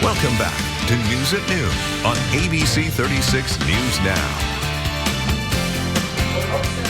Welcome back to News at Noon on ABC 36 News Now.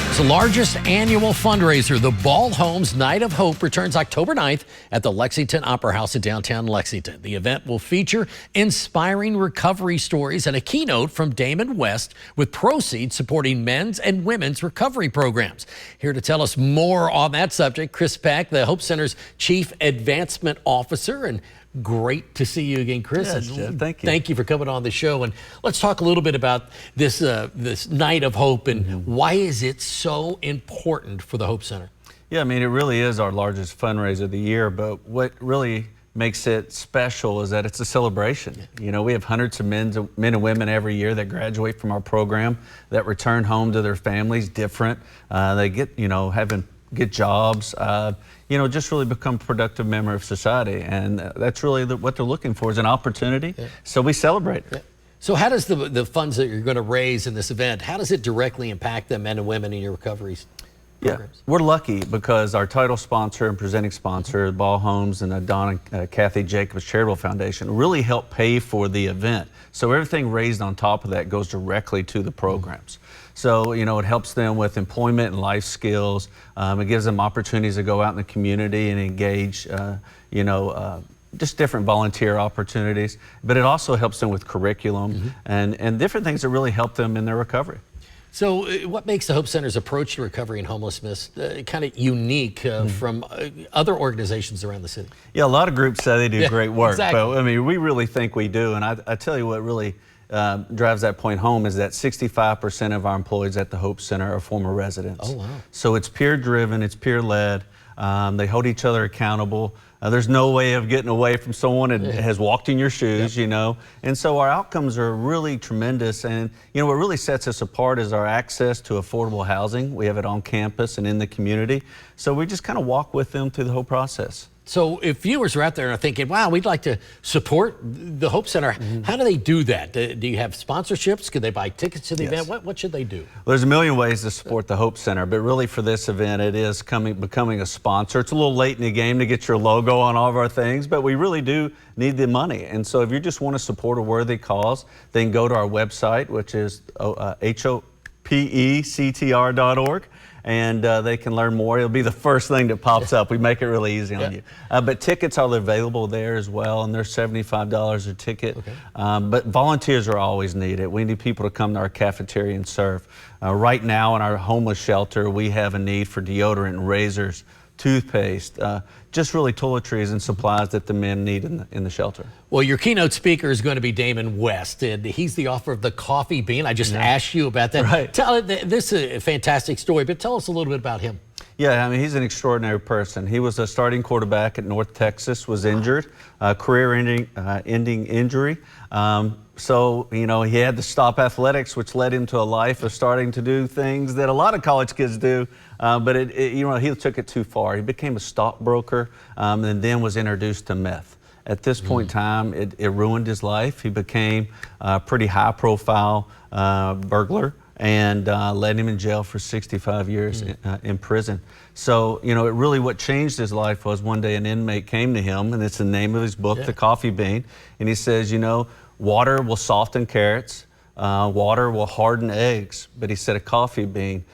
It's the largest annual fundraiser. The Ball Homes Night of Hope returns October 9th at the Lexington Opera House in downtown Lexington. The event will feature inspiring recovery stories and a keynote from Damon West, with proceeds supporting men's and women's recovery programs. Here to tell us more on that subject, Chris Peck, the Hope Center's Chief Advancement Officer. And great to see you again, Chris. Yes, Jeff, thank you. Thank you for coming on the show. And let's talk a little bit about this this Night of Hope and why is it so important for the Hope Center? Yeah, I mean, it really is our largest fundraiser of the year, but what really makes it special is that it's a celebration. You know, we have hundreds of men and women every year that graduate from our program, that return home to their families different. They get, get jobs, just really become a productive member of society. And that's really what they're looking for, is an opportunity. Yeah. So we celebrate it. Yeah. So how does the funds that you're going to raise in this event, how does it directly impact the men and women in your recovery programs? Yeah, we're lucky because our title sponsor and presenting sponsor, Ball Homes and Don and Kathy Jacobs Charitable Foundation, really help pay for the event. So everything raised on top of that goes directly to the programs. So, it helps them with employment and life skills. It gives them opportunities to go out in the community and engage, just different volunteer opportunities. But it also helps them with curriculum and different things that really help them in their recovery. So what makes the Hope Center's approach to recovery and homelessness kind of unique from other organizations around the city? Yeah, a lot of groups say they do great work, exactly. But I mean, we really think we do. And I tell you what really drives that point home is that 65% of our employees at the Hope Center are former residents. Oh, wow. So it's peer-driven, it's peer-led. They hold each other accountable. There's no way of getting away from someone that has walked in your shoes, And so our outcomes are really tremendous. And, what really sets us apart is our access to affordable housing. We have it on campus and in the community. So we just kind of walk with them through the whole process. So if viewers are out there and are thinking, wow, we'd like to support the Hope Center, how do they do that? Do you have sponsorships? Could they buy tickets to the event? What should they do? Well, there's a million ways to support the Hope Center, but really for this event, it is becoming a sponsor. It's a little late in the game to get your logo on all of our things, but we really do need the money. And so if you just want to support a worthy cause, then go to our website, which is hopectr.org. And they can learn more. It'll be the first thing that pops up. We make it really easy on you. But tickets are available there as well, and they're $75 a ticket. Okay. But volunteers are always needed. We need people to come to our cafeteria and serve. Right now in our homeless shelter, we have a need for deodorant, razors, toothpaste, just really toiletries and supplies that the men need in the shelter. Well, your keynote speaker is going to be Damon West, and he's the author of The Coffee Bean. I just asked you about that. Right. This is a fantastic story, but tell us a little bit about him. Yeah, I mean, he's an extraordinary person. He was a starting quarterback at North Texas, was injured, career-ending injury. So, he had to stop athletics, which led him to a life of starting to do things that a lot of college kids do. But he took it too far. He became a stockbroker and then was introduced to meth. At this point in time, it ruined his life. He became a pretty high-profile burglar and led him in jail for 65 years in prison. So, really what changed his life was one day an inmate came to him, and it's the name of his book, The Coffee Bean, and he says, water will soften carrots, water will harden eggs, but he said a coffee bean,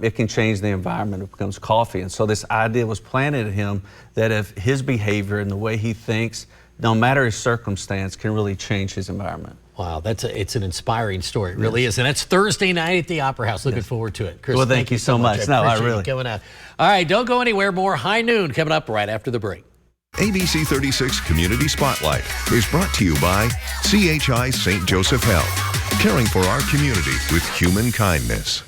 it can change the environment, it becomes coffee. And so this idea was planted in him that if his behavior and the way he thinks, no matter his circumstance, can really change his environment. Wow, it's an inspiring story. It really is. And that's Thursday night at the Opera House. Looking forward to it. Chris, well, thank you so much. I really coming out. All right, don't go anywhere. More High Noon coming up right after the break. ABC 36 Community Spotlight is brought to you by CHI St. Joseph Health, caring for our community with human kindness.